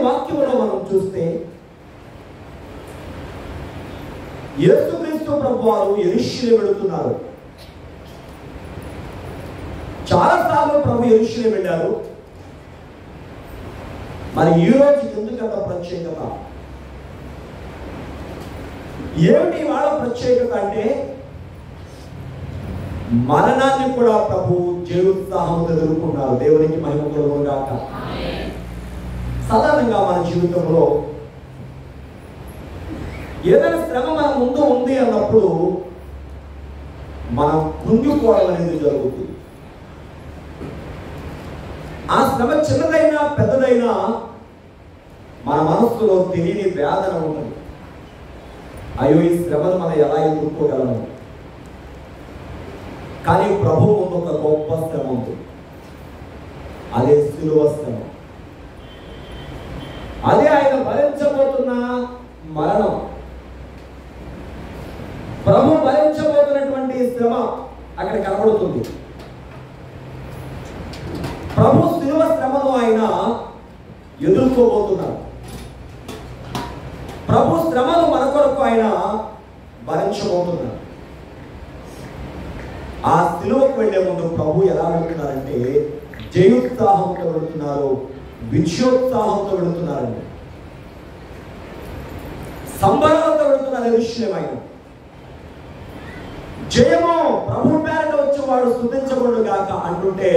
వాక్యంలో మనం చూస్తే యేసుక్రీస్తు ప్రభువారు యెరూషలేము వెళుతున్నారు. చాలాసార్లు ప్రభు యెరూషలేము వెళ్ళారు. మరి ఈ రోజు ఎందుకంత ప్రత్యేకత? ఏమిటి వాళ్ళ ప్రత్యేకత అంటే, మరణాన్ని కూడా ప్రభు జయోత్సాహంతో ఎదుర్కొన్నారు. దేవునికి మహిమ కలుగును గాక. సాధారణంగా మన జీవితంలో ఏదైనా శ్రమ మన ముందు ఉంది అన్నప్పుడు మనం కృంగిపోవడం అనేది జరుగుతుంది. ఆ శ్రమ చిన్నదైనా పెద్దదైనా మన మనస్సులో తెలియని వేదన ఉంటుంది. అయ్యో, ఈ శ్రమను మనం ఎలా ఎదుర్కోగలము? కానీ ప్రభు ముందు ఒక గొప్ప శ్రమ ఉంది. అదే శిలువ శ్రమ. అదే ఆయన భరించబోతున్న మరణం. ప్రభు భరించబోతున్నటువంటి శ్రమ అక్కడ కనబడుతుంది. ప్రభు శిలువ శ్రమను ఆయన ఎదుర్కోబోతున్నారు. ప్రభు శ్రమను మన కొరకు ఆయన భరించబోతున్నారు. ఆ శిలువకు వెళ్లే ముందు ప్రభు ఎలా వెళుతున్నారంటే జయోత్సాహంతో వెళుతున్నారు, విజయోత్సాహంతో వెళుతున్నారండి. సంబరాలతో వెళుతున్నారు యెరూషలేము. ఆయన జయము ప్రభు పేరట వచ్చేవాడు స్తుతించబడు గాక అంటుంటే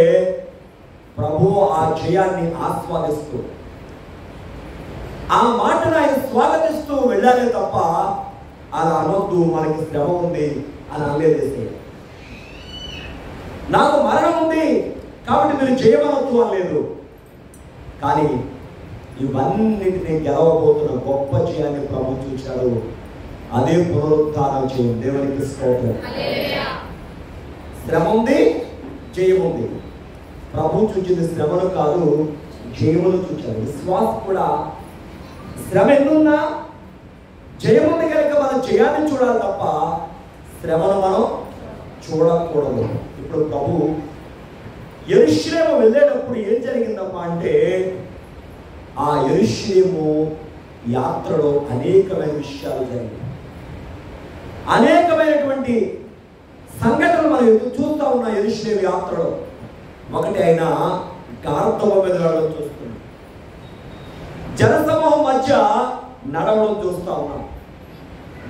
ప్రభు ఆ జయాన్ని ఆస్వాదిస్తూ ఆ మాటను ఆయన స్వాగతిస్తూ వెళ్ళాలే తప్ప అలా అనొద్దు, మనకి శ్రమ ఉంది అని అనలేదేసే. నాకు మరణం ఉంది కాబట్టి మీరు జయమనొద్దు అనలేదు. కానీ ఇవన్నిటిని గెలవబోతున్న గొప్ప జయాన్ని ప్రభు చూశాడు. అదే పునరుత్థానం చేయం. దేవునికి స్తోత్రం. శ్రమ ఉంది, జయం ఉంది. ప్రభు చూసింది శ్రమను కాదు, జయమును చూశాడు. విశ్వాసం కూడా శ్రమ ఎన్నున్నా జయముంది కనుక మనం జయాన్ని చూడాలి తప్ప శ్రమను మనం చూడకూడదు. ఇప్పుడు ప్రభు యెరూషలేము వెళ్ళేటప్పుడు ఏం జరిగిందమ్మా అంటే, ఆ యెరూషలేము యాత్రలో అనేకమైన విషయాలు జరిగాయి. అనేకమైనటువంటి సంఘటనలు మనం చూస్తూ ఉన్నాం యెరూషలేము యాత్రలో. ఒకటి ఆయన గార్ధవ మీద వెళ్ళడం చూస్తున్నాం, జనసమూహం మధ్య నడవడం చూస్తూ ఉన్నాం.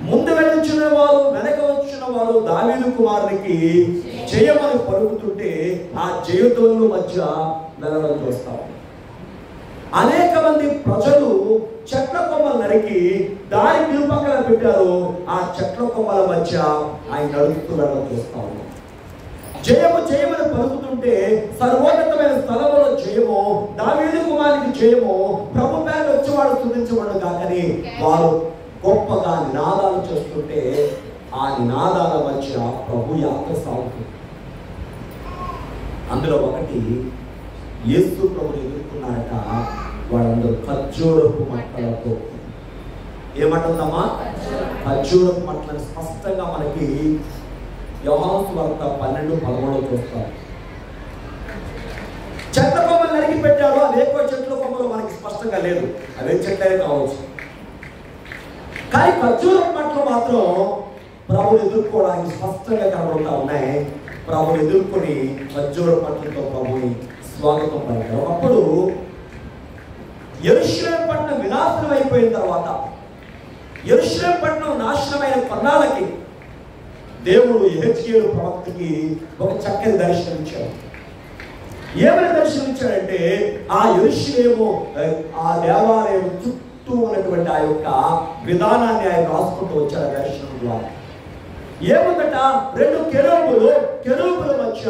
ముందు వెళ్ళొచ్చిన వారు, వెనక వచ్చిన వారు దావీదు కుమారునికి జయమని పలుకుతుంటే ఆ జయతుల మధ్య వెళ్ళడం చూస్తాం. అనేక మంది ప్రజలు చెట్ల కొమ్మలు నరికి దారి నిరుపక్కన పెట్టారు. ఆ చెట్ల కొమ్మల మధ్య ఆయన నడుస్తూ వెళ్ళడం చూస్తా ఉన్నాం. జయము జయమని పలుకుతుంటే సర్వోన్నతమైన స్థలంలో జయము, దావీదు కుమారునికి జయము, ప్రభు పేరు వచ్చేవాడు స్తుతించబడు కాకని వారు గొప్పగా నినాదాలు చేస్తుంటే ఆ నినాదాల మధ్య ప్రభు యాత్ర సాగుతుంది. అందులో ఒకటి యేసు ప్రభుని ఎదుర్కొన్నారట. వాళ్ళందరూ ఖర్జూరపు మట్టలతో. ఏమంటుందమ్మా? ఖర్జూరపు మట్టలను స్పష్టంగా మనకి యోహాను సువార్త 12:13 చూస్తాం. చెట్ల కొమ్మలు నరికి పెట్టాడు. అది ఎక్కువ చెట్ల కొమ్మలు మనకి స్పష్టంగా లేదు, అవే చెట్లే కావచ్చు. కానీ ఖర్జూరపు మట్టలు మాత్రం ప్రభుని ఎదుర్కోవడానికి స్పష్టంగా కనబడుతూ ఉన్నాయి. ప్రభుని ఎదుర్కొని ఖర్జూరపు మట్టలతో ప్రభుని స్వాగతం పలికారు. అప్పుడు యెరూషలేము పట్టణం వినాశనం అయిపోయిన తర్వాత, యెరూషలేము పట్టణం నాశనమైన కొన్నాళ్ళకి దేవుడు యెహెజ్కేలు ప్రవక్తకి ఒక చక్కని దర్శనం ఇచ్చాడు. ఏమైనా దర్శనం ఇచ్చాడంటే, ఆ యెరూషలేము ఆ దేవాలయం చుట్టూ ఉన్నటువంటి ఆ యొక్క విధానాన్ని ఆయన రాసుకుంటూ వచ్చాడు ఆ దర్శనం ద్వారా. ఏముందట? 2 కెరూబుల మధ్య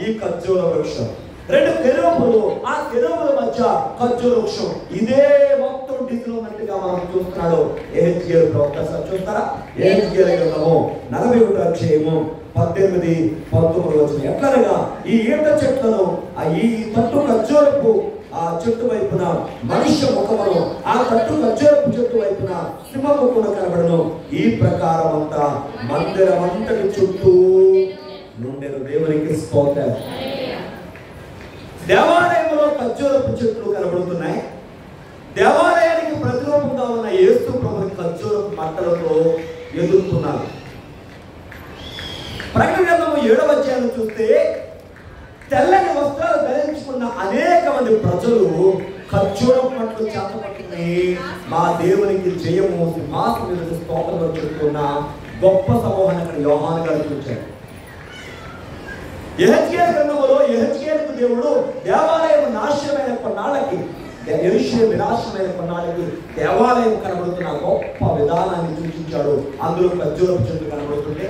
ఈ ఖర్జూర వృక్షం, 2 కెరూబులు, ఆ కెరూబుల మధ్య ఖర్జూర వృక్షం. ఇదే మొత్తం డిజిల్ ఉన్నట్టుగా మనం చూస్తున్నాడు యెహెజ్కేలు ప్రవక్త. చూస్తారా? యెహెజ్కేలు గ్రంథము 41వ అధ్యాయము 18-19 ఎట్లనగా ఈ ఈత చెట్లను ఈ తట్టు ఖర్జూరపు ఆ చెట్టు వైపున మనుష్య ముఖమును, ఆ తట్టు ఖర్జూరపు చెట్టు వైపున సింహముఖమును కనబడను. ఈ ప్రకారం అంతా మందిరమంతటి చుట్టూ నుండెను. దేవునికి స్తోత్రం. దేవాలయంలో ఖర్జూరపు చెట్లు కనబడుతున్నాయి. దేవాలయం ఎదుర్కొన్నారు. ప్రకటన గ్రంథము 7వ అధ్యాయం చూస్తే తెల్లని వస్త్రాలు ధరించుకున్న అనేక మంది ప్రజలు ఖర్జూరం పట్లు చేత పట్టుకుని మా దేవునికి జయము సింహాసనం మీద స్తోత్రం చెప్తున్న గొప్ప సమూహాన్ని అక్కడ యోహాను గారు చూచారు. యెహెజ్కేలు గ్రంథములో యెహెజ్కేలుకు దేవుడు దేవాలయం నాశనమైన కొన్నాళ్ళకి, యెరూషలేము వినాశనమైన కొన్నాళ్ళకి దేవాలయం కనబడుతున్న గొప్ప విధానాన్ని సూచించాడు. అందులో ఖర్జూరపు చెట్టు కనబడుతుంటే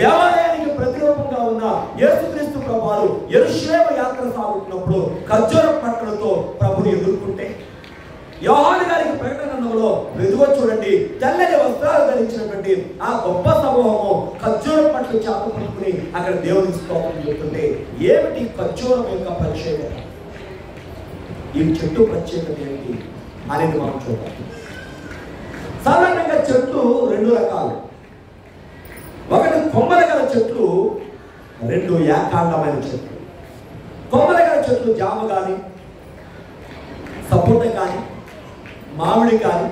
దేవాలయానికి ప్రతిరూపంగా ఉన్న యేసుక్రీస్తు ప్రభువారు యెరూషలేము యాత్ర సాగుతున్నప్పుడు ఖర్జూరపు పట్టణంతో ప్రభుని ఎదుర్కొంటే యోహాను గారికి ప్రకటన గ్రంథంలో ఎదుగో చూడండి, తెల్లని వస్త్రాలు ధరించినటువంటి ఆ గొప్ప సమూహము ఖర్జూరపు పట్లు చేత పట్టుకుని అక్కడ దేవునికి స్తోత్రం చెప్తుంటే ఏమిటి ఖర్జూరం యొక్క ప్రత్యేకత, ఈ చెట్టు ప్రత్యేకత ఏమిటి అనేది మనం చూడాలి. సాధారణంగా చెట్లు 2 రకాలు. ఒకటి కొమ్మల గల చెట్లు, 2 ఏకాండమైన చెట్లు. కొమ్మల గల చెట్లు జామ కానీ, సపోట కానీ, మామిడి కానీ,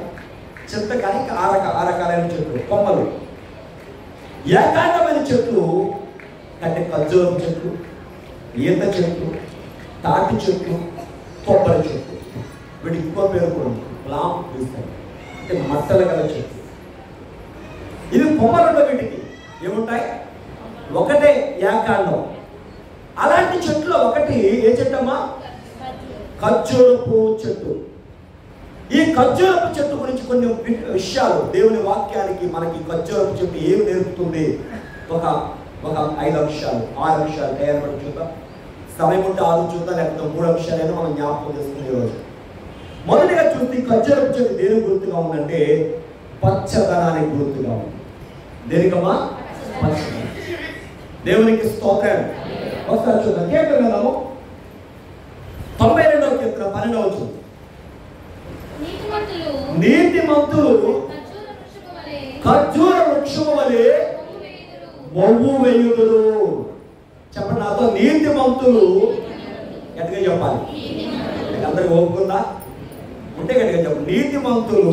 చింత కానీ, ఆ రకాలైన చెట్లు కొమ్మలు. ఏకాండమైన చెట్లు అంటే ఖర్జూరం చెట్లు, ఈత చెట్లు, తాటి చెట్లు, కొబ్బరి చెట్లు. వీటికి ఇంకో పేరు కూడా ఉంది, ప్లామ్ తీస్తారు అంటే మట్టలు గల చెట్లు. ఇవి కొమ్మలుండే వీటికి ఏముంటాయి, ఒకటే ఏకాండం. అలాంటి చెట్లు ఒకటి ఏ చెట్టమ్మా, ఖర్జూరపు చెట్టు. ఈ ఖర్జూరపు చెట్టు గురించి కొన్ని విషయాలు దేవుని వాక్యానికి మనకి ఖర్జూరపు చెట్టు ఏమి నేర్పుతుంది, ఒక 5 అంశాలు 6 అంశాలు తయారు చూద్దాం. సమయం ఉంటే 6 చూద్దాం, లేకపోతే 3 అంశాలైనా మనం జ్ఞాపకం చేసుకునే రోజు. మొదటిగా చూస్తే ఖర్జూరపు చెట్టు దేనికి గుర్తుగా ఉందంటే పచ్చదనానికి గుర్తుగా ఉంది. దేనికమ్మా, దేవునికి స్తోత్రం. ఒకసారి చూద్దాం. కీర్తన గ్రంథము 92వ కీర్తన 12వ వచనం. నీతిమంతులు ఖర్జూర వృక్షము వలె మొవ్వు వేయుదురు. చెప్పండి నాతో, నీతిమంతులు. గట్టిగా చెప్పాలి, అందరికి ఒప్పుకుందా ఉంటే గట్టిగా చెప్పండి. నీతిమంతులు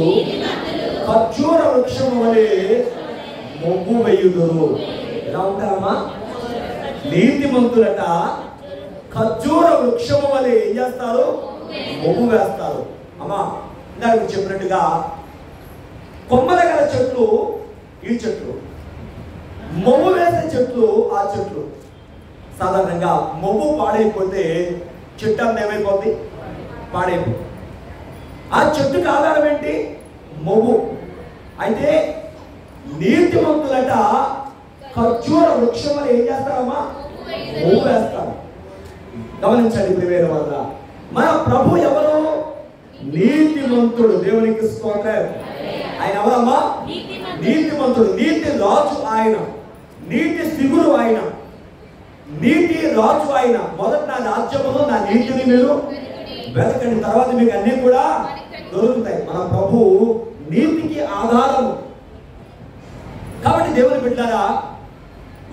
ఖర్జూర వృక్షము వలె మొవ్వు వేయుదురు. ఎలా ఉంటారమ్మా, నీతిమంతులట ఖర్జూర వృక్షము వలె ఏం చేస్తారు, మొవ్వు వేస్తారు. అమ్మా ఇందాక చెప్పినట్టుగా కొమ్మల గల చెట్లు ఈ చెట్లు, మొవ్వు వేసే చెట్లు ఆ చెట్లు. సాధారణంగా మొవ్వు పాడైపోతే చెట్టు అంతా ఏమైపోద్ది, పాడైపోతుంది. ఆ చెట్టుకి ఆధారం ఏంటి, మొవ్వు. అయితే నీతిమంతులట ఖర్జూర వృక్షం ఏం చేస్తారమ్మా, మొవ్వు వేస్తారు. గమనించండి ప్రియమైన వల్ల, మన ప్రభు ఎవరు, నీతిమంతుడు. దేవునికి స్తోత్రం. ఆయన ఎవరమ్మా, నీతిమంతుడు. నీతి రాజు ఆయన, నీతి సిగురు ఆయన, నీతి రాజు ఆయన. మొదట నా రాజ్యములో నా నీతిని మీరు వెతకండి, తర్వాత మీకు అన్ని కూడా దొరుకుతాయి. మన ప్రభు నీతికి ఆధారము. కాబట్టి దేవుని బిడ్డలారా,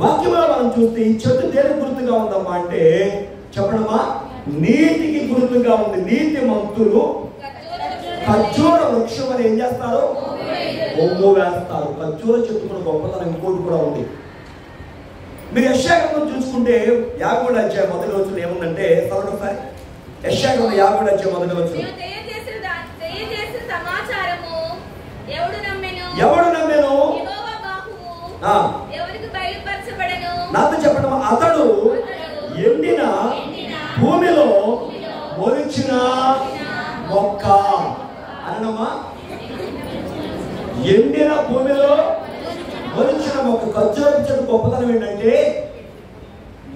వాక్యంలో మనం చూస్తే ఈ చెట్టు దేనికి గుర్తుగా ఉందమ్మా అంటే చెప్పడమా, నీతికి గుర్తుగా ఉంది. నీతిమంతులు ఖర్జూర వృక్షం అని ఏం చేస్తారు, మొవ్వు వేస్తారు. ఖర్జూర చెట్టు కూడా గొప్పతనం ఇంకోటి కూడా ఉంది. మీరు యెషయా గ్రంథం చూసుకుంటే 53వ అధ్యాయం మొదటి వచనం ఏముందంటే, ఒకసారి యెషయా గ్రంథం 53వ అధ్యాయం మొదటి వచనం. ఎవడు నమ్మెను, నాతో చెప్పడం, అతడు ఎండిన భూమిలో మొలిచిన మొక్క అనమ్మా. ఎండిన భూమిలో మొలిచిన మొక్క. ఖర్జూరపు చెట్టు గొప్పతనం ఏంటంటే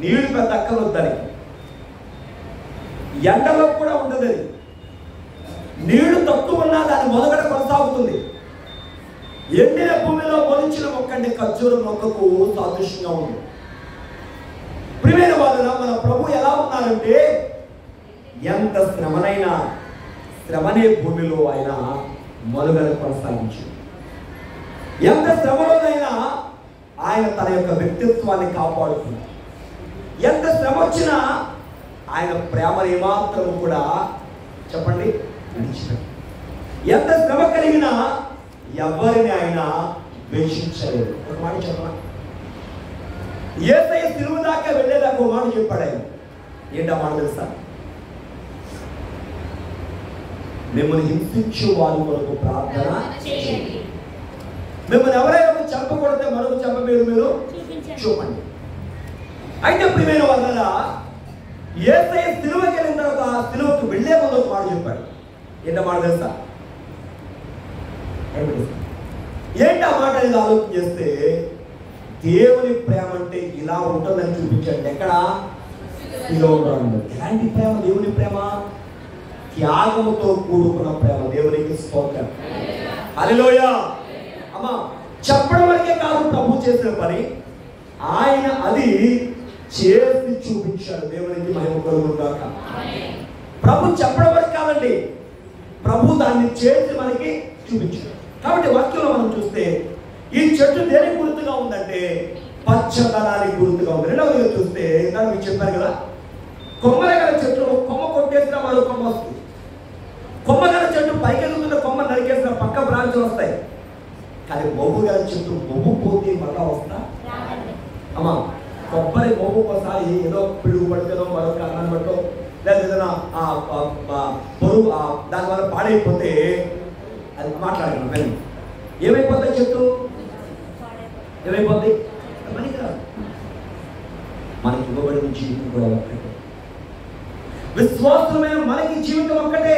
నీళ్లు పెద్ద అక్కర్వద్దని, ఎండలో కూడా ఉండదని, నీళ్లు తక్కువ ఉన్నా దాని మొదగడ కొనసాగుతుంది. ఎండిన భూమిలో మొలిచిన మొక్క అంటే ఖర్జూర మొక్కకు సాదృశ్యంగా ఉంది. ప్రియమైన వాళ్ళ, మన ప్రభు ఎలా ఉన్నారంటే ఎంత శ్రమనైనా శ్రమనే భూమిలో ఆయన మనుగడ కొనసాగించారు. ఎంత శ్రమలోనైనా ఆయన తన యొక్క వ్యక్తిత్వాన్ని కాపాడుతున్నారు. ఎంత శ్రమ వచ్చినా ఆయన ప్రేమను ఏమాత్రము కూడా చెప్పండి విడిచిపెట్టారు. ఎంత శ్రమ కలిగినా ఎవరిని ఆయన ద్వేషించలేదు. ఒక మాట చెప్పనా, యేసయ్య సిలువ దాకా వెళ్ళేదాకా ఒక మాట చెప్పాడు ఆయన. ఏంటా మాట తెలుసా? మిమ్మల్ని హింసించు వారి కొరకు ప్రార్థన చేయండి. మిమ్మల్ని ఎవరైనా చంపకూడదే మరొక చంప మీరు చూపండి. అయితే ప్రియమైన వాళ్ళ యేసయ్య సిలువకి వెళ్ళిన తర్వాత సిలువకు వెళ్ళే ముందు ఒక మాట చెప్పాడు. ఏంటో మాట తెలుసా? ఏంటి ఆ మాట అనేది ఆలోచన చేస్తే దేవుని ప్రేమ అంటే ఇలా ఉంటుందని చూపించండి. ఎక్కడ? ఎలాంటి ప్రేమ? దేవుని ప్రేమ త్యాగముతో కూడుకున్న ప్రేమ. దేవునికి స్తోత్రం. హల్లెలూయా. అమ్మా, చెప్పడం వరకే కాదు ప్రభు చేసిన పని, ఆయన అది చేసి చూపించాడు. దేవునికి మహిమ కలుగును గాక. ప్రభు చెప్పడం వరకు కాదండి, ప్రభు దాన్ని చేసి మనకి చూపించాడు. కాబట్టి వాక్యంలో మనం చూస్తే ఈ చెట్టు దేనికి గుర్తుగా ఉందంటే పచ్చదనానికి గుర్తుగా ఉంది. రెండవదిగా చూస్తే దాన్ని మీకు చెప్పారు కదా, కొమ్మల గల చెట్టు కొమ్మ కొట్టేసిన మరో కొమ్మ వస్తుంది. కొమ్మ గల చెట్టు పైకెళ్తున్న కొమ్మ నరికేసిన పక్క బ్రాంచ్లు వస్తాయి. కానీ మొగ్గు గల చెట్టు మొగ్గు పోతే మళ్ళా వస్తా అమ్మా. కొబ్బరి మొగ్గు ఒకసారి ఏదో పిడుగు పట్టుకో మరొక అన్నం పట్టో లేదా ఏదైనా పొరుగు దానివల్ల పాడైపోతే అది మాట్లాడగలం. కానీ ఏమైపోతాయి? చెట్టు ఏమైపోతాయి? మనకి ఇవ్వబడిన జీవితం కూడా ఒక్కటే. విశ్వాసమైన మనకి జీవితం ఒక్కటే.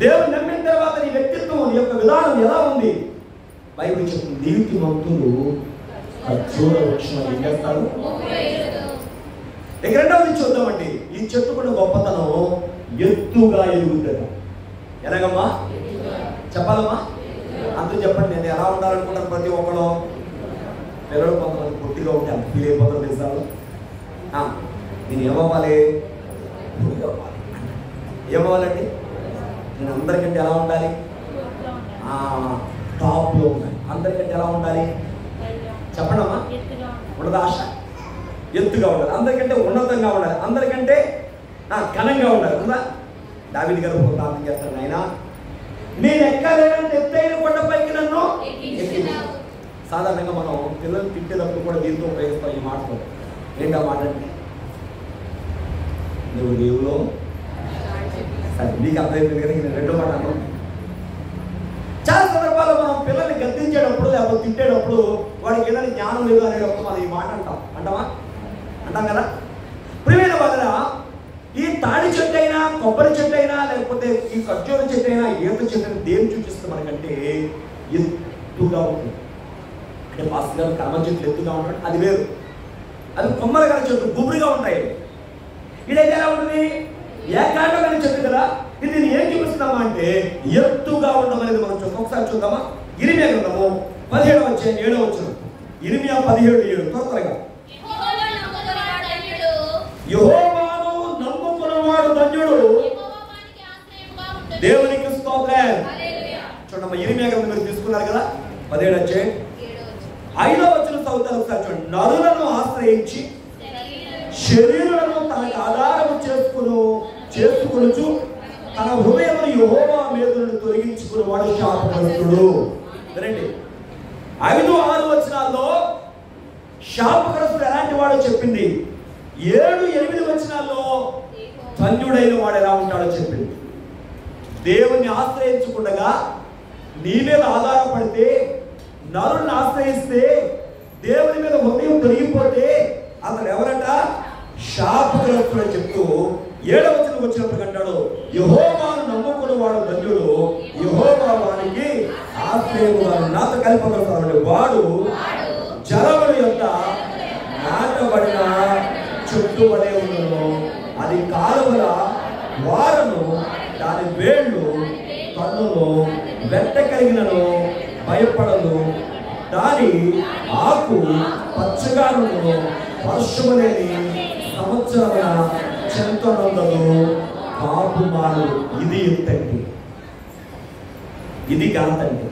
దేవుని నమ్మిన తర్వాత నీ వ్యక్తిత్వం, నీ యొక్క విధానం ఎలా ఉంది? బైబిల్ చెప్తుంది, నీతిమంతులు ఖర్జూర వృక్షం ఏం చేస్తారు? ఇక రెండవది చూద్దామండి. ఈ చెట్టుకున్న గొప్పతనం ఎత్తుగా ఎదుగుతుంది. ఎలాగమ్మా చెప్పాలమ్మా? అందరూ చెప్పండి. నేను ఎలా ఉండాలనుకుంటాను? ప్రతి ఒక్కరు పిల్లలు కొంతమంది పొట్టిగా ఉంటే అంత ఫీల్ అయిపోతారు తెలుసాలు. నేను ఏమవ్వాలి? ఏమవ్వాలండి? నేను అందరికంటే ఎలా ఉండాలి? టాప్లో ఉండాలి. అందరికంటే ఎలా ఉండాలి? చెప్పండి అమ్మా. ఉండదు ఆశ. ఎత్తుగా ఉండాలి. అందరికంటే ఉన్నతంగా ఉండాలి. అందరికంటే ఘనంగా ఉండాలి. ఉందా? దావీదు గారు ప్రార్థన చేస్తాను, ఆయన నేను ఎక్కలేనంటే ఎత్తైన కొండపైకి నన్ను ఎక్కించావు. సాధారణంగా మనం పిల్లలు తిట్టేటప్పుడు కూడా దీంతో ఉపయోగిస్తాం ఈ మాటతో. ఏంటా మాట అంటే, నువ్వు దేవులో సరే నీకు అర్థమైంది కదా. నేను రెండో మాట అన్నాను. చాలా సందర్భాల్లో మనం పిల్లల్ని గద్దించేటప్పుడు లేకపోతే తిట్టేటప్పుడు వాడికి ఏదైనా జ్ఞానం లేదు అనేటప్పుడు మనం ఈ మాట అంటాం కదా. ప్రియమైన వాళ్ళ ఈ తాడి చెట్టు అయినా కొబ్బరి చెట్టు అయినా లేకపోతే ఈ ఖర్జూర చెట్టు అయినా ఈత చెట్టు అయినా దేని చూపిస్తుంది మనకంటే ఎత్తుగా ఉంటుంది. అంటే పాస్టర్ గారు కర్మ చెట్లు ఎత్తుగా ఉంటాడు, అది వేరు. అది కొమ్మల గల చెట్టు గుబురుగా ఉంటాయి. ఇదైతే ఎలా ఉంటుంది? ఏకాండమైన చెట్టు కదా. ఇది ఏం చూపిస్తున్నామా అంటే ఎత్తుగా ఉండడం అనేది మనం చూద్దాం. ఒకసారి చూద్దామా? ఇరిమియా గ్రంథము 17వ అధ్యాయం 7వ వచనం. ఇరిమియా 17:7 త్వరగా. యెహోవాను నమ్ముకున్నవాడు ధన్యుడు, దేవునికి స్తోత్రం. చూడమ్మా, ఇరిమియా గ్రంథం మీరు తీసుకున్నారు కదా, 17వ అధ్యాయం 5వ వచనం చదువుతారు ఒకసారి చూడండి. నరులను ఆశ్రయించి శరీరులను తనకు ఆధారము చేసుకొనుచు తన హృదయమును యెహోవా మీదను తొలగించుకునేవాడు శాపగ్రస్తుడు. రండి, 5-6 వచనాల్లో శాపగ్రస్తుడు ఎలాంటి వాడో చెప్పింది. 7-8 వచనాల్లో ధన్యుడైన వాడు ఎలా ఉంటాడో చెప్పింది. దేవుణ్ణి ఆశ్రయించకుండా నీ మీద ఆధారపడితే, నరుని ఆశ్రయిస్తే, దేవుని మీద హృదయం తొలగిపోతే అతడు ఎవరట? శాపగ్రస్తుడు చెప్తూ 7వ వచనం వచ్చినప్పుడు అంటాడు, యెహోవాను నమ్ముకున్న వాడు ధన్యుడు, యెహోవా వానికి ఆశ్రయముగాను. నాతో కలిపగలుగుతాడు. వాడు జలముల యొక్క నాటబడిన చెట్టు వలె ఉండను, అది కాలువల వారను, దాని వేళ్ళు కన్నులు వెంట కలిగినను భయపడదు, దాని ఆకు పచ్చగాను, వర్షము లేని సంవత్సరమున చెంతనుండదు, కాపు మాను. ఇది ఎత్తండి, ఇది కాదండి.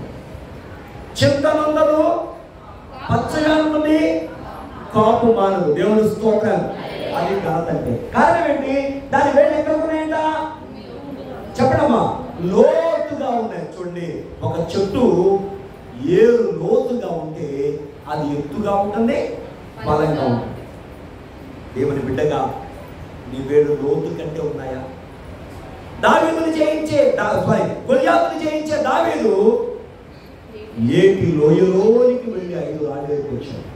చెంతనుండదు, పచ్చగా ఉంటుంది, కాపు మానదు. దేవుని స్తోత్రం. అది కాదండి. కారణం ఏంటి? దాని వేళ్ళు ఎక్కడ ఉన్నాయంట? చెప్పడమ్మా, లోతుగా ఉన్నాయి. చూడండి, ఒక చెట్టు ఏరు లోతుగా ఉంటే అది ఎత్తుగా ఉంటుంది, బలంగా ఉంటుంది. దేవుని బిడ్డగా నీ వేళ్ళు లోతు కంటే ఉన్నాయా? దావీదుని జయించే గొలియాతుని జయించే దావీదు ఏటి లోయలోనికి వెళ్ళి 5 రాళ్ళ వైపు వచ్చాడు.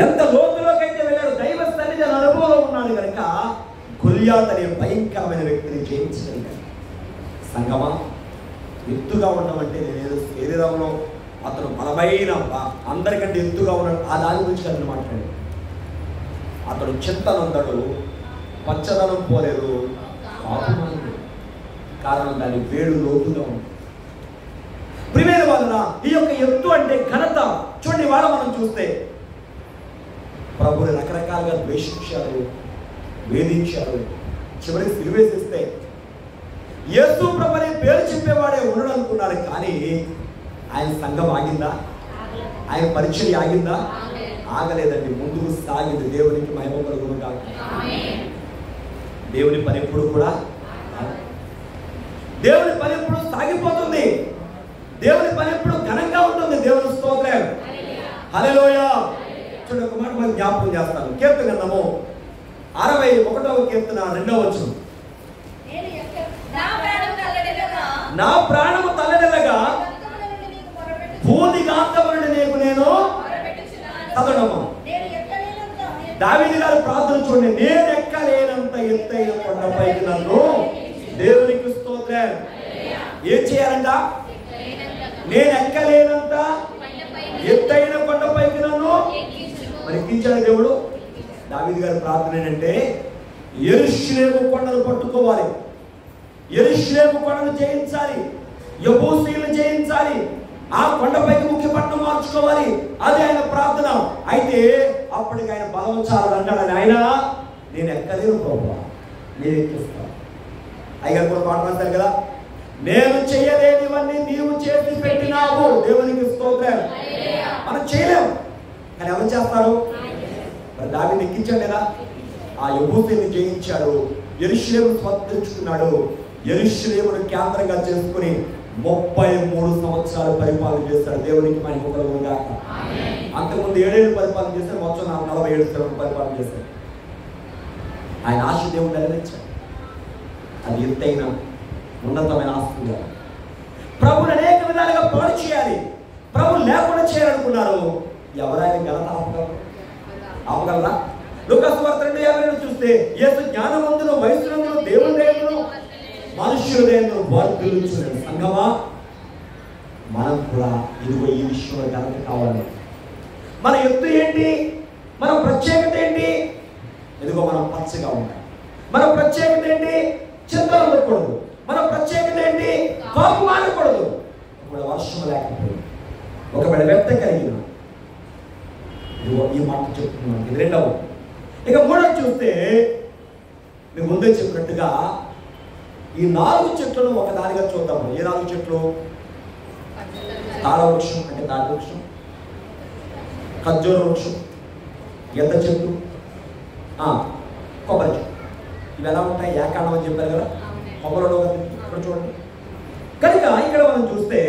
ఎంత లోతులోకి అయితే వెళ్ళాడు, దైవ సన్నిధి అనుభవంలో ఉన్నాడు కనుక గొలియాతు అనే భయంకరమైన వ్యక్తిని జయించగలిగాడు. సంగమా, ఎత్తుగా ఉండడం అంటే నేను శరీరంలో అతను బలమైన అందరికంటే ఎత్తుగా ఉన్నాడు ఆ దాని గురించి అతను మాట్లాడాడు. అతడు చింతనందడు, పచ్చదనం పోలేదు, కారణం దాని వేడు లోతుగా ఉంది. ప్రియమైన వలన ఈ యొక్క ఎత్తు అంటే ఘనత. చూడండి, వాళ్ళ మనం చూస్తే ప్రభుని రకరకాలుగా ద్వేషించారు, వేధించారు, చివరికి సిలువేసిస్తే యేసు ప్రభుని పేరు చెప్పేవాడే ఉండడం అనుకున్నారు. కానీ ఆయన సంఘం ఆగిందా? ఆయన పరిచయం ఆగిందా? ఆగలేదండి, ముందుకు సాగింది. దేవునికి మహిమ కలుగును గాక. దేవుని పని ఎప్పుడు కూడా దేవుని పని ఎప్పుడు సాగిపోతుంది. దేవుని పని ఎప్పుడు ఘనంగా ఉంటుంది. దేవుని స్తోత్రం, హల్లెలూయా. చూడండి, ఒక మాట మనం జ్ఞాపకం చేస్తాను. కీర్తన గ్రంథము 61వ కీర్తన 2వ వచనం. నా ప్రాణము తల్లడిల్లగా భూదిగాంతము నుండి నీకు నేను చదవడము. దావీదు గారు ప్రార్థన చూడండి, నేను ఎక్కలేనంత ఎత్తైన కొండపైకి నన్ను, దేవునికి స్తోత్రం. ఏం చేయాలంట? నేను ఎక్కలేనంత ఎత్తైన కొండపైకి నన్ను మరి ఎక్కించాడు దేవుడు. దావీదు గారి ప్రార్థన ఏంటంటే యెరూషలేము కొండను పట్టుకోవాలి, యెరూషలేము కొండను జయించాలి, యెబూసీయులను జయించాలి, ఆ కొండపైకి ముఖ్య పట్టణం మార్చుకోవాలి. అది ఆయన ప్రార్థన. అయితే అప్పటికి ఆయన బలం చాలు అన్నాడు. ఆయన నేను ఎక్కలేను ప్రభువా, నేను ఎక్కిస్తాను. అయ్యగారు కూడా పాట రాశారు కదా, నేను చేయలేనివన్నీ నీవు చేసి పెట్టినావు. దేవునికి స్తోత్రం. మనం చేయలేము, కానీ ఎవరు చేస్తారు? మరి దావీదుని ఎక్కించాడు కదా, ఆ యెబూసీయులను జయించాడు, యెరూషలేమును స్వతంత్రించుకున్నాడు. యెరూషలేమును కేంద్రంగా చేసుకుని 33 సంవత్సరాలు పరిపాలన చేస్తాడు. దేవునికి మహిమ కలుగును గాక. అంతకుముందు 7 ఏళ్ళు పరిపాలన చేశాడు, మొత్తం 47 సంవత్సరాలు పరిపాలన చేశాడు. ఆయన ఆశ దేవుడు నెరవేర్చాడు. అది ఎత్తైన ఉన్నతమైన ఆస్తిగా ప్రభుని అనేక విధాలుగా పాడు చేయాలి, ప్రభు లేకుండా చేయాలనుకున్నారు. ఎవరైనా ఘనత ఆపగలరా? లూకాసు వార్త 2:50 చూస్తే యేసు జ్ఞానవంతులు, వయస్సునందులు, దేవుని దయను, మనుష్యుల దయను వర్ధిల్లుచున్నాడు. సంగమా, మనం కూడా ఇదిగో ఈ విషయంలో ఘనత కావాలి. మన ఎత్తు ఏంటి? మన ప్రత్యేకత ఏంటి? ఇదిగో మనం పచ్చగా ఉండాలి. మన ప్రత్యేకత ఏంటి? చింతలు ఉండకూడదు. మన ప్రత్యేకత ఏంటి? కోపం ఆడకూడదు. ఒకవేళ వర్షం లేకపోతే, ఒకవేళ వ్యక్తం కలిగిన, ఇదిగో ఈ మాట చెప్తున్నాను. ఇది 2వ. ఇక 3వ చూస్తే మీకు ముందే చెప్పినట్టుగా ఈ 4 చెట్లను ఒకదానిగా చూద్దాము. ఏ 4 చెట్లు? తాళ వృక్షం అంటే తాటి వృక్షం, ఖర్జూర వృక్షం, ఎద్ద చెట్టు, కొబ్బరి చెట్టు. ఇవి ఎలా ఉంటాయి? ఏకాండం అని చెప్పారు కదా, కొబ్బరిలో ఇక్కడ చూడండి. కనుక ఇక్కడ మనం చూస్తే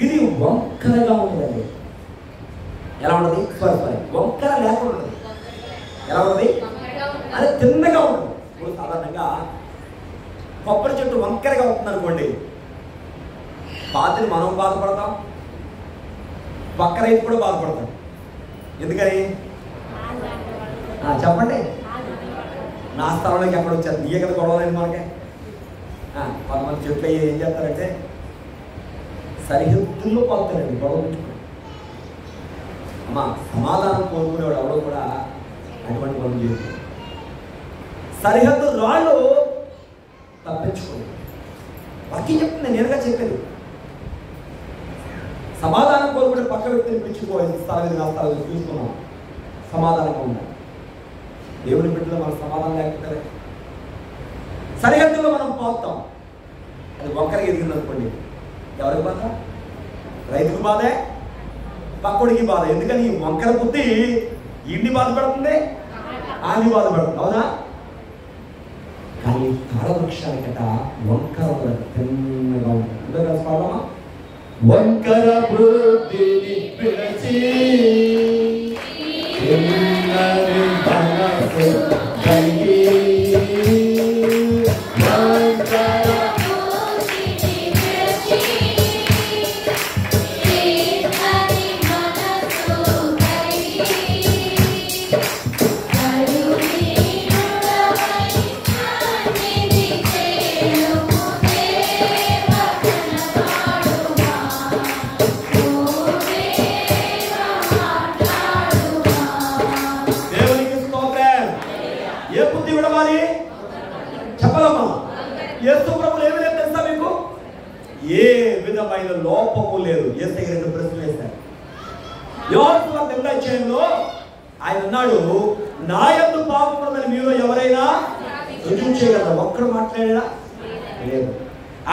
ఇది వంకరగా ఉంటుందండి. ఎలా ఉంటుంది? వంకర లేకుండా ఉంటుంది. ఎలా ఉంటుంది? అది తిన్నగా ఉంటుంది. ఇప్పుడు సాధారణంగా కొబ్బరి చెట్టు వంకరగా ఉంటుంది అనుకోండి, బాధని మనం బాధపడతాం, పక్క రైతు కూడా బాధపడతాం. ఎందుకని? చెప్పండి. నా స్థలంలోకి ఎక్కడ వచ్చారు? నీయే కదా గొడవలేదు మనకే. కొంతమంది చెట్లు ఏం చేస్తారంటే సరిహద్దుల్లో పోతారండి గొడవ పెట్టుకుని. అమ్మా, సమాధానం కోరుకునేవాడు ఎవడో కూడా అటువంటి పనులు చేస్తారు. సరిహద్దు రాళ్ళు తప్పించుకోండి. వాక్యం చెప్తుంది, నేరుగా చెప్పేది. సమాధానం కోరుకుంటే పక్క వ్యక్తిని పిలుచుకోవాలి. స్థలం నా స్థలం చూసుకున్నాం, సమాధానంగా ఉండాలి. దేవుని బిడ్డలో మనం సమాధానం లేకపోతే సరిహద్దులో మనం పోతాం. అది ఒక్కరికి ఎదిగింది అనుకోండి, ఎవరికి బాధ? రైతుకు బాధే, పక్కడికి బాధ. ఎందుకని? వంకర బుద్ధి ఇంటి బాధపడుతుంది, ఆది బాధపడుతుంది. అవునా? కానీ తాళ వృక్షానికట వంకర తిన్నగా ఉంటుంది. పాడమా? వంకర బుద్ధిని విడచి చిన్నని మనసు కలిగి చెప్పలమ్మా. యేసు ప్రభువు ఏమి లేదు తెలుసా మీకు? ఏ విధమైన లోపము లేదు. యేసయ్య రెండు ప్రశ్నలు వేశారు. యోహాను సువార్త 8వ అధ్యాయంలో ఆయన అన్నాడు, నా యందు పాపం ఉన్నదని మీలో ఎవరైనా రుజువు చేయగలరా? ఒక్కడు మాట్లాడారా? లేదు.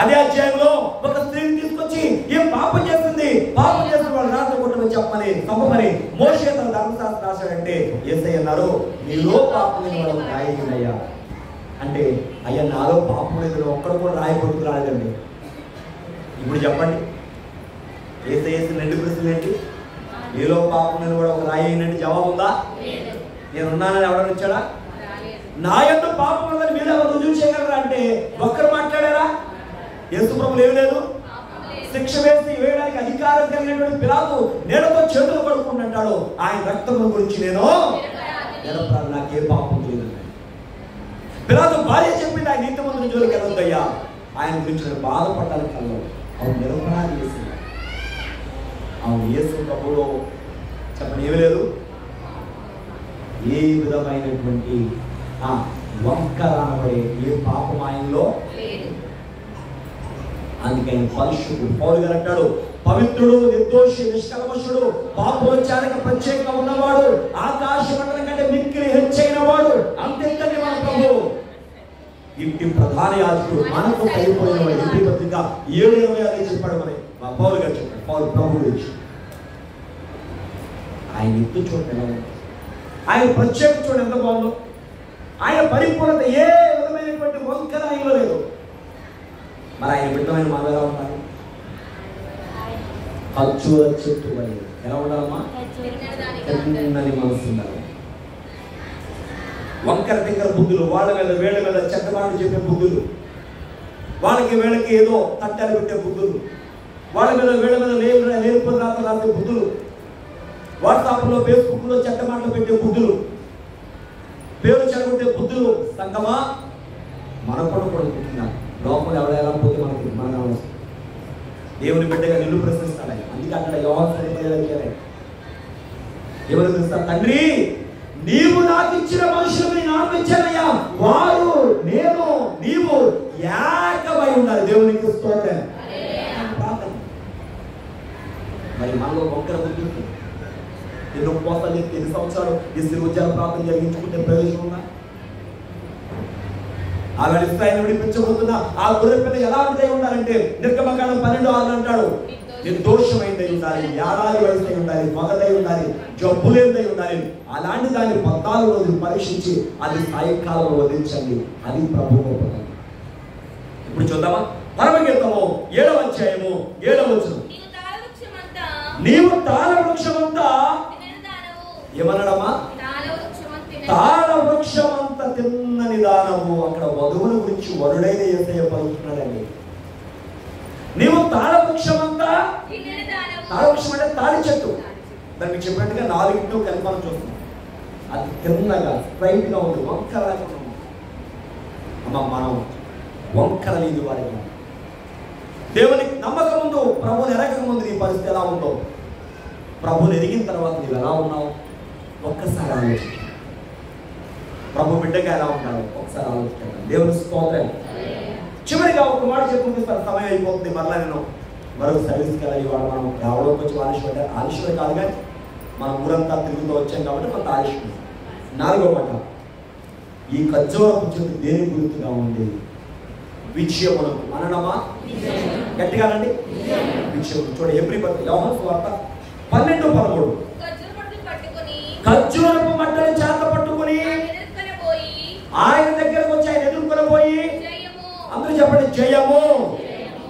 అదే అధ్యాయంలో ఒక స్త్రీని తీసుకొచ్చి ఏం పాపం చేస్తుంది, పాపం చేసిన వాళ్ళు రాత కొట్టమని చెప్పమని మోషే తన ధర్మశాస్త్రం రాశాడంటే యేసయ్య అన్నారు, నీలో పాపం లేని వాడు రాయగలయ్యా అంటే, అయ్యా నాలో పాపం లేదు ఒక్కడు కూడా రాయి కొట్టుకు రాలేదండి. ఇప్పుడు చెప్పండి, యేసయ్య రెండు ప్రశ్నలు ఏంటి? నీలో పాపం లేని వాడు ఒక రాయి అయినట్టు జవాబు ఉందా? నేనున్నానని ఎవడని వచ్చాడా? నా యొక్క పాపం ఉన్నదని మీరు ఎవరు రుజువు చేయగలరా అంటే ఒక్కరు మాట్లాడారా? యేసు ప్రభువు ఏమి లేదు. శిక్ష వేయడానికి అధికారం కలిగినటువంటి పిలాతు నేలతో చేతులు కడుక్కుంటుంటాడు. ఆయన రక్తముల గురించి నేను నాకే పాపం లేదు. పిలాతు భార్య చెప్పింది, ఆయన ఇంటి ముందు జోలికి వెళ్ళొద్దయ్యా, ఆయన గురించి నేను బాధపడ్డాను కల్లో. అవును నిరపరాధి చేసింది. అవును యేసు ప్రభువులో చెప్పని ఏమి లేదు. ఏ విధమైనటువంటి వంకర అనబడే ఏ పాపం ఆయనలో లేదు. అందుకని పరిశుద్ధుడు పౌలు గారు అంటాడు, పవిత్రుడు, నిర్దోషి, నిష్కల్మషుడు, పాపోచ్చారక ప్రత్యేకంగా ఉన్నవాడు, ఆకాశ మండలం కంటే మిక్కిలి హెచ్చైన వాడు, అంతెంతటి మన ప్రభువు. ఇంటి ప్రధాన యాజకుడు మనకు అయిపోయిన వాడు. ఇంటి పత్రిక 7:26 చెప్పాడు. మరి మా పౌలు గారు చెప్పాడు, పౌలు ప్రభు గురించి. ఆయన ఎత్తు చూడండి, ఆయన ప్రత్యేక చూడండి ఎంత బాగుందో. ఆయన పరిపూర్ణత ఏ విధమైనటువంటి వంకర ఆయనలో లేదు. మరి ఆయన బిడ్డమైన మనం ఎలా ఉండాలి? ఖర్జూర చెట్టు వలె ఎలా ఉండాలమ్మా? చిన్నది మనసు ఉండాలి. వంకర టింకర బుద్ధులు, వాళ్ళ మీద వేళ్ళ మీద చెడ్డమాటలు చెప్పే బుద్ధులు, వాళ్ళకి వీళ్ళకి ఏదో తట్టాలు పెట్టే బుద్ధులు, వాళ్ళ మీద వేళ్ళ మీద లేనిపోతే రాసే బుద్ధులు, వాట్సాప్లో ఫేస్బుక్లో చెడ్డమాటలు పెట్టే బుద్ధులు, పేరు చెడగొట్టే బుద్ధులు. సంగమా మనం కూడా పుట్టినాం. లోపల ఎవడెలా పోతే మనకి మన దేవుని బిడ్డగా నిన్ను ప్రశ్నిస్తాడు. అందుకే అక్కడ యోహాను ఎవరు ప్రశ్నిస్తారు? తండ్రి నీవు నాకు ఇచ్చిన మనుషులు నాకు ఇచ్చానయ్యా, వారు నేను నీవు ఏకమై ఉండాలి. దేవునికి స్తోత్రం. మరి మనలో ఒక్కర బుద్ధి ఎన్నో పోతాలు చెప్తే 8 సంవత్సరాలు ఈ శ్రీవజ్జాల ప్రాంతం జరిగించుకుంటే ప్రయోజనం ఉందా? ఆ వెళిస్తాయని విడిపించబోతున్నా ఆ గొర్రె పిల్ల ఎలాంటిదై ఉండాలంటే నిర్గమకాండం 12:6 అంటాడు, నిర్దోషమైందై ఉండాలి, ఏడాది వయసు ఉండాలి, మగదై ఉండాలి, జబ్బులేదై ఉండాలి. అలాంటి దాన్ని 14 రోజులు పరీక్షించి అది సాయంకాలంలో వదిలించండి. అది ప్రభు గొప్పతనం. ఇప్పుడు చూద్దామా? పరమగీతము 7వ అధ్యాయము 7వ వచనం. నీవు తాళ వృక్షమంతా ఏమన్నాడమ్మా? తాళ వృక్షమంతా తిన్నని దానము. అక్కడ వధువుల గురించి వరుడైన యేసయ్య పలుకుతున్నాడండి. నీవు తాళ వృక్షమంతా, తాళ వృక్షం అంటే తాళి చెట్టు. దానికి చెప్పినట్టుగా 4 కలిపి మనం చూస్తున్నాం. అది తిన్నగా స్ట్రైట్ గా ఉంది, వంకర అమ్మ. మనం వంకర లేదు వారికి. దేవునికి నమ్మకం ముందు, ప్రభుని ఎరగక ముందు నీ పరిస్థితి ఎలా ఉందో, ప్రభుని ఎరిగిన తర్వాత నీవు ఎలా ఉన్నావు ఒక్కసారి ఆలోచించు. ప్రభు బిడ్డగా ఎలా ఉంటాడు ఒకసారి ఆలోచించాను. దేవుని స్తోత్రం. చివరిగా ఒక మాట చెప్పుకుంటారు, సమయం అయిపోతుంది. మరలా నేను మరొక సర్వీస్కి వెళ్ళి ఇవాళ మనం రావడం కొంచెం ఆలస్యం కాదు, కానీ మనం ఊరంతా తిరుగుతూ వచ్చాం కాబట్టి కొంత ఆలస్యం. 4వ మాట, ఈ ఖర్జూరపు చెట్టు దేని గుర్తుగా ఉంది? విజయమునకు. అనడమా గట్టిగానండి, విజయం. చూడండి ఎబ్రీ యోహాను సువార్త 12:13. ఖర్జూరపు మట్టని చేత పట్టుకుని ఆయన దగ్గరకు వచ్చి ఆయన ఎదుర్కొని పోయి అందరూ చెప్పండి జయము.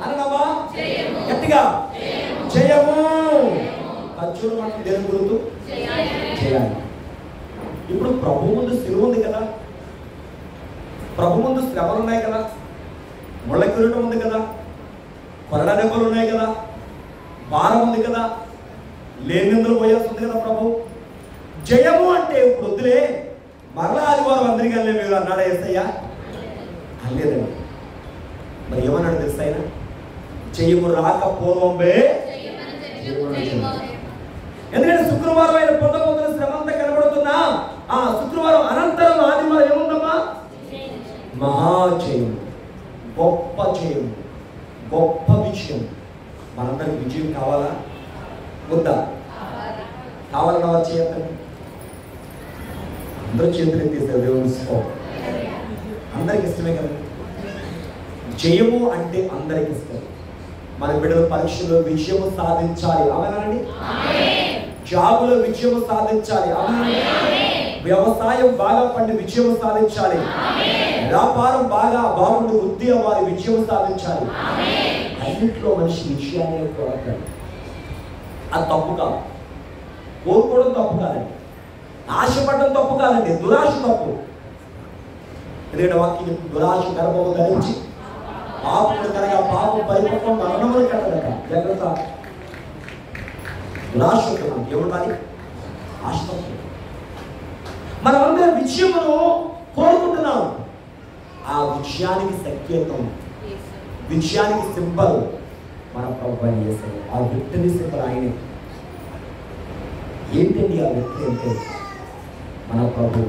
అనడమా గట్టిగా జయము. ఖర్చులు మనకి దేని గుర్తు? చేయాలి. ఇప్పుడు ప్రభు ముందు సిలువ ఉంది కదా, ప్రభు ముందు శ్రమలు ఉన్నాయి కదా, ముళ్ళ కిరీటం ఉంది కదా, కొరడా దెబ్బలు ఉన్నాయి కదా, భారం ఉంది కదా, లేనిందులు పోయాల్సి ఉంది కదా. ప్రభు జయము అంటే ఇప్పుడు వద్దులే, మరలా ఆదివారం అందరికీ వెళ్ళే మీరు అన్నాడా యేసయ్య? అనలేదండి. మరి ఏమన్నాడు తెలుసా ఆయన? జయము రాకపోవే. ఎందుకంటే శుక్రవారం ఆయన పొందబోతున్న శ్రమ అంతా కనబడుతున్నా, ఆ శుక్రవారం అనంతరం ఆదివారం ఏముందమ్మా? మహాజయం, గొప్ప జయం, గొప్ప విజయం. మనందరికి విజయం కావాలా వద్దా? కావాలన్నా వచ్చేయండి. అందరూ చేతులు ఎత్తేసారు దేవుడు. అందరికి ఇష్టమే కదా జయము అంటే, అందరికి ఇష్టం. మన బిడ్డల పరీక్షలో విజయము సాధించాలి, అవునండి. జాబులో విజయము సాధించాలి, అవునండి. వ్యవసాయం బాగా పండి విజయము సాధించాలి, వ్యాపారం బాగా బాగుండి వృద్ధి అవ్వాలి, విజయము సాధించాలి. అన్నింటిలో మనిషి విజయాన్ని కోరతాడు. అది తప్పు కాదు, కోరుకోవడం తప్పు కాదండి, ఆశపడడం తప్పు కాదండి, దురాశ తప్పు. ఎందుకంటే వాక్యం దురాశ గర్భము ధరించి పాపములు కనుక పాపం పరిపక్వం మరణములు కట్టదట. జాగ్రత్త. దురాశ మనకి ఏముండాలి? ఆశ. మనమందరం విజయమును కోరుకుంటున్నాం. ఆ విజయానికి సంకేతం, విజయానికి సింబల్ మన ప్రభువు యేసయ్య. ఆ విక్టరీ సింబల్ ఆయనే. ఏంటండి ఆ వ్యక్తి అంటే? మన ప్రభు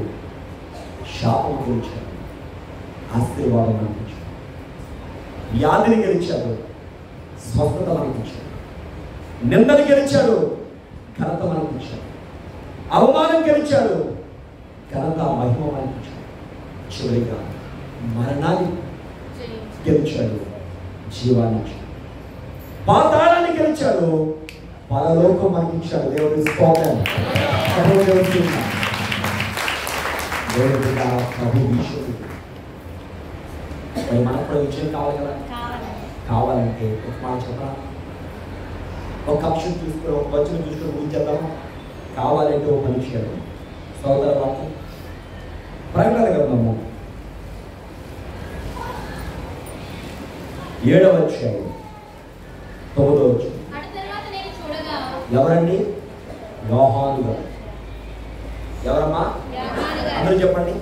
శాపం గెలిచాడు, ఆశీర్వాదం అనిపించాడు, వ్యాధిని గెలిచాడు, స్వస్థత అనిపించాడు, నిందని గెలిచాడు, ఘనత అనిపించాడు, అవమానం గెలిచాడు, ఘనత మహిమ అనిపించాడు, చివరిగా మరణాన్ని గెలిచాడు, జీవాన్ని, పాతాళాన్ని గెలిచాడు, పరలోకం అనిపించాడు. దేవుడి స్తోత్రం. మనకు కూడా విజయం కావాలి కదా. కావాలంటే ఒక మాట చెప్పరా? ఒక అక్షరం తీసుకుని, ఒక వచనం తీసుకుని ఊహించేద్దాం. కావాలంటే ఒక మనిషి సోదర వాక్యం ప్రకటన గ్రంథము 7వ అధ్యాయం 9వ వచనం. ఎవరండి? యోహాను గారు. ఎవరమ్మా? అందరూ చెప్పండి,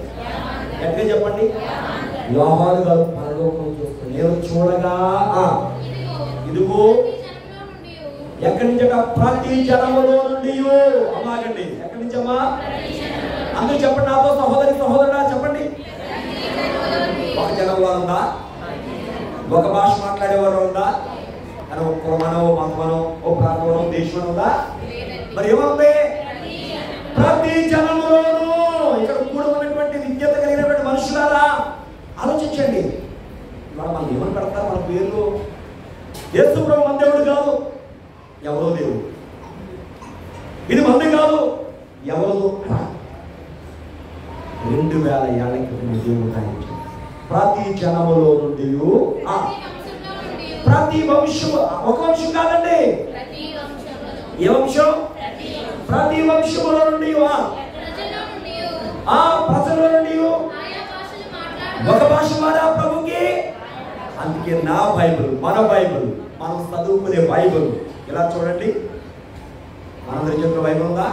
ఎక్కడ చెప్పండి. యోహాను గారు పరలోకం చూస్తారు. నేను చూడగా, ఇదిగో ఎక్కడి నుంచట? ప్రతి జనములో నుండి. అమ్మాగండి, ఎక్కడి నుంచమ్మా? అందరూ చెప్పండి నాతో, సహోదరి సహోదరుడా చెప్పండి. ఒక జనంలో ఉందా? ఒక భాష మాట్లాడేవారు ఉందా? అని ఒక కులమనో, మతమనో, ఓ ప్రాంతమనో, దేశమనో ఉందా? మరి ఏమవుతుంది? ప్రతి జనములోనూ. ఇక్కడ కూడా ఉన్నటువంటి విజ్ఞత కలిగినటువంటి మనుషులారా ఆలోచించండి. ఇవాళ మనం ఏమని పెడతారు మన పేర్లు? యేసు ప్రభు మన దేవుడు కాదు, ఎవరో దేవుడు. ఇది మంది కాదు, ఎవరో 2000 ఏళ్ల క్రితం దేవుడు రాయించాడు. ప్రతి జనములో నుండి, ప్రతి వంశము. ఒక వంశం కాదండి, ఏ వంశం? ప్రతి వంశములో నుండి, ఆ ప్రజల నుండి ఒక భాష మారా ప్రభుకి. అందుకే నా బైబిల్, మన బైబిల్, మనం చదువుకునే బైబిల్ ఇలా చూడండి. మనందరి చెప్పిన బైబిల్ ఉందా?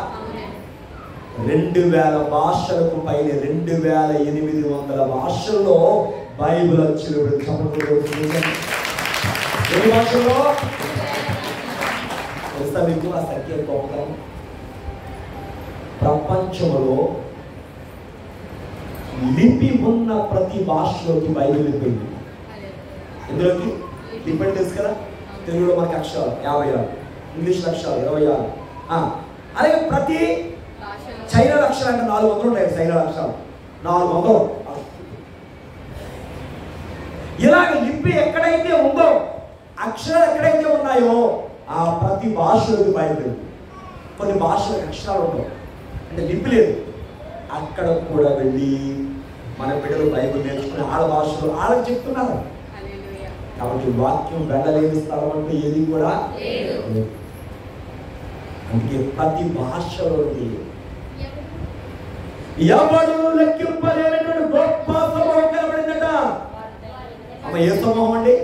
2000 భాషలకు పైన, 2800 భాషల్లో బైబిల్ వచ్చిన ఏ భాషలో తెలుసా మీకు? ఆ సంఖ్య గొప్పతనం. ప్రపంచంలో లిపి ఉన్న ప్రతి భాషలోకి బైబిల్ వెళ్ళిపోయింది. ఇందులోకి లిపి తెలుసు కదా. తెలుగులో మనకి అక్షరాలు 56, ఇంగ్లీష్ అక్షరాలు 26. అలాగే ప్రతి చైనా అక్షరాలు అంటే 400 ఉంటాయి. చైనా అక్షరాలు 400. ఇలాగ లిపి ఎక్కడైతే ఉందో, అక్షరాలు ఎక్కడైతే ఉన్నాయో, ఆ ప్రతి భాషలోకి బైబిల్. కొన్ని భాషలకు అక్షరాలు ఉండవు, అంటే లిపి లేదు. అక్కడ కూడా వెళ్ళి మన బిడ్డలు బైబిల్ నేర్చుకుని ఆడ భాషలో వాళ్ళకి చెప్తున్నారు. కాబట్టి వాక్యం వెళ్ళలేని స్థలం అంటే ఏది కూడా లేదు. అందుకే ప్రతి భాషలో ఎవరు లెక్కింపలేనటువంటి గొప్ప సమూహం కనబడిందట. అమ్మ ఏ సమూహం అండి?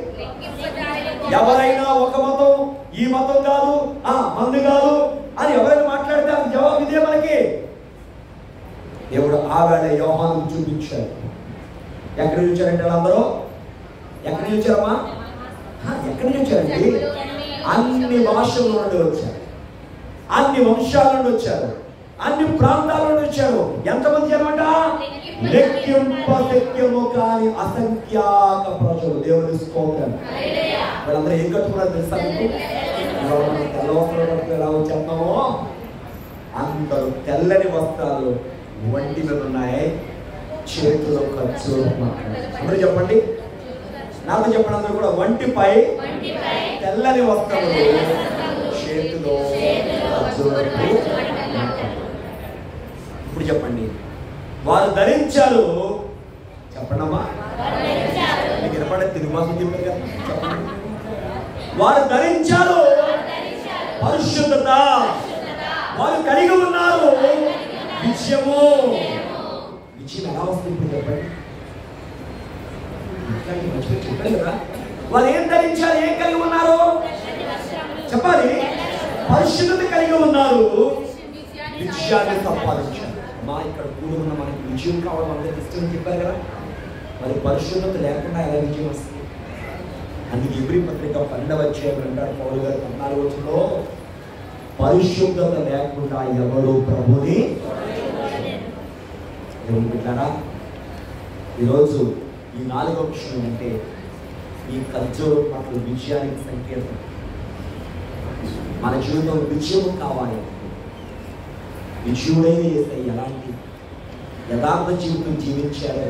ఎవరైనా ఒక మతం, ఈ మతం కాదు, మంది కాదు అని ఎవరైనా మాట్లాడితే అది జవాబు ఇదే మనకి. దేవుడు ఆవేళ యోహాను చూపించాడు. ఎక్కడ చూచారంటే అందరూ ఎక్కడ చూచారమ్మా? ఎక్కడ చూచారండి? అన్ని భాషల నుండి వచ్చారు, అన్ని వంశాల నుండి వచ్చారు, అన్ని ప్రాంతాల నుండి వచ్చారు. ఎంతమంది అనమాట? లెక్కింపశక్యము కాని అసంఖ్యాక ప్రజలు. దేవుని స్తోత్రం. వాళ్ళందరూ ఏం కట్టుకున్నారు తెలుసా? తెల్ల వస్త్రాలు కట్టుకుని ఎలా వచ్చేస్తామో అందరూ తెల్లని వస్త్రాలు ఒంటి మీద ఉన్నాయి, చేతులు ఖర్చు. అందరూ చెప్పండి, నాతో చెప్పండి అందరూ కూడా. ఒంటిపై తెల్లని వస్త్రములు, చేతులు ఖర్చు. ఇప్పుడు చెప్పండి, వారు ధరించారు. చెప్పండి అమ్మా, మీకు వినపడే తెలుగు భాష చెప్పారు కదా. చెప్పండి. వారు ధరించారు పరిశుద్ధత, వారు కలిగి ఉన్నారు విజయము. విజయం ఎలా వస్తుంది ఇప్పుడు చెప్పండి? చెప్పండి కదా. వారు ఏం ధరించారు, ఏం కలిగి ఉన్నారు చెప్పాలి. పరిశుద్ధత కలిగి ఉన్నారు, విజయాన్ని సంపాదించారు. మా ఇక్కడ కూడి ఉన్న మనకి విజయం కావాలి, మనకి ఇష్టం చెప్పారు కదా. మరి పరిశుద్ధత లేకుండా ఎలా విజయం వస్తుంది? అందుకే ఎబ్రీ పత్రిక 12వ అధ్యాయం అంటారు పౌలు గారు 14వచనంలో, పరిశుద్ధత లేకుండా ఎవరు ప్రభుని పెట్టారా? ఈరోజు ఈ 4వ విషయం అంటే ఈ ఖర్జూర పట్ల విజయానికి సంకేతం. మన జీవితంలో విజయం కావాలి. విజయుడైన యేసయ్య ఎలాంటి యథార్థ జీవితం జీవించారో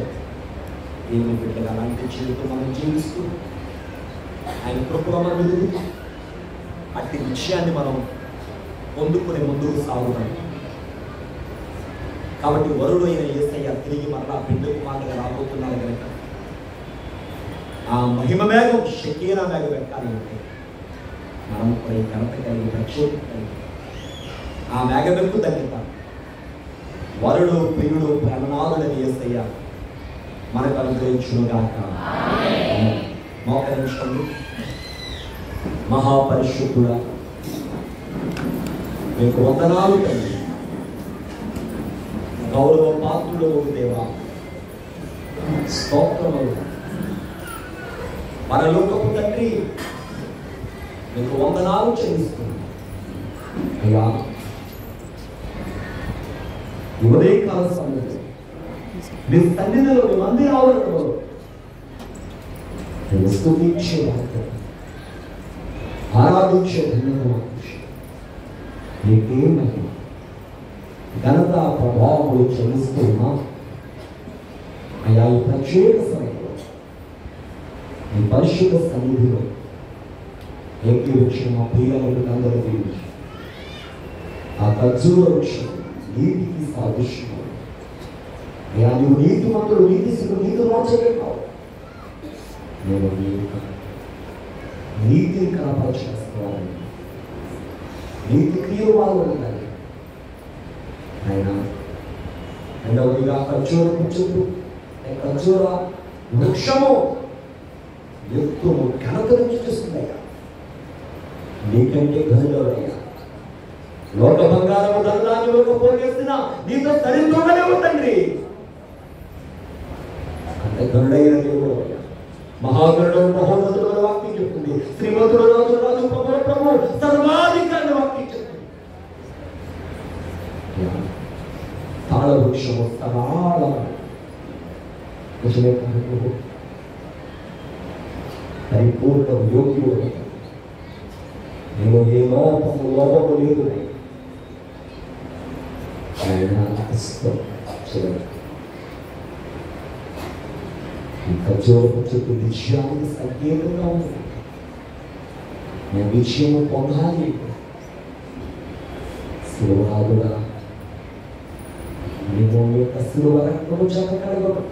దేవుని బిడ్డగా అలాంటి జీవితం మనం జీవిస్తూ ఆయన కృపలో మనం ఎదుగుతూ అట్టి విషయాన్ని మనం పొందుకుని ముందుకు సాగుతాం. కాబట్టి వరుడు అయిన యేసయ్య తిరిగి మరలా బిడ్డ కుమారుడుగా రాబోతున్నారు కనుక ఆ మహిమ మేఘం షకీనా మేఘం ఎక్కాలి అంటే మనం కూడా ఈ ఘనత కలిగి ప్రక్షేపం కలిగి ఆ మేఘమెక్కు తగ్గుతాం. వరుడు ప్రియుడు ప్రేమనాథుడని యేసయ్య మనకు అనుగ్రహించునుగాక. మోకరించండి. మహాపరిశుద్ధుడా మీకు వందనాలు తండ్రి. గౌరవ పాత్రుడు దేవా, స్తోత్రములు. పరలోకపు తండ్రి మీకు వందనాలు చెల్లిస్తున్నాను అయ్యా. ఉదయకాల సమయంలో మీ సన్నిధిలో మీ మందిర ఆవరణలో స్తుతించే వాక్యం, ఆరాధించే నీకే మహిమ ఘనత ప్రభావములు చెల్లిస్తున్నా అయ్యా. ఈ ప్రత్యేక సమయంలో ఈ పరిశుద్ధ సన్నిధిలో ఏకీవృక్షం మా ప్రియులకు అందరూ దీవించి ఆ ఖర్జూర వృక్షం నీతికి సాదృశ్యం అయ్యా. నువ్వు నీతి మంతుడు, నీతిశుడు, నీతి నోచలేవు. నేను నీతిని కనపరచేస్తున్నాను, నీతి క్రియలు వాళ్ళు ఉండాలి ఆయన. రెండవదిగా ఖర్జూర చెట్టు, ఖర్జూర వృక్షము ఎత్తును ఘనత నుంచి చూస్తుందయ్యా. నీకంటే ఘనుడయ్యా. లోక బంగారము ధనరాజు వరకు పోగేస్తున్నా నీతో సరితూనే ఉందండి. అంటే ఘనుడైన దేవుడు అయ్యా. మహాగణుడు మహోన్నతుడు వాక్యం చెప్తుంది. శ్రీమంతుడు రాజు రాజు ప్రభు ప్రభు సర్వాధికారి వాక్యం చెప్తుంది. తాళ వృక్షము సరాళ పరిపూర్ణ యోగ్యుడు. నేను ఏ లోపము లోపము లేదు. ఆయన ఈ ఖర్జూరపు చెట్టు విజయానికి సంకేతంగా ఉంది. నేను విజయము పొందాలి. శిలువనాథుడా, నీవు యొక్క శిలువ రక్తము చేత కడగబడ్డా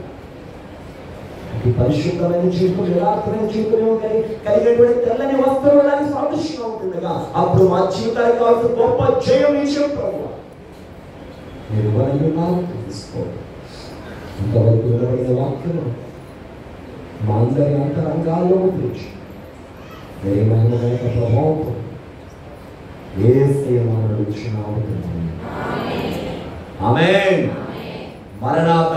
ఈ పరిశుద్ధమైన జీవితం యథార్థమైన జీవితం కలిగినటువంటి తెల్లని వస్త్రం దానికి సాదృశ్యంగా ఉంటుండగా అప్పుడు మా జీవితానికి కావాల్సిన గొప్ప జయం ఇచ్చాం ప్రభు. మీరు తెలుసుకోండి. ఇంతవరకు వినబడిన వాక్యం మా అందరి అంతరంగాల్లో తెచ్చు ఏమైనా ప్రభావం ఆమేన్. మరణాత.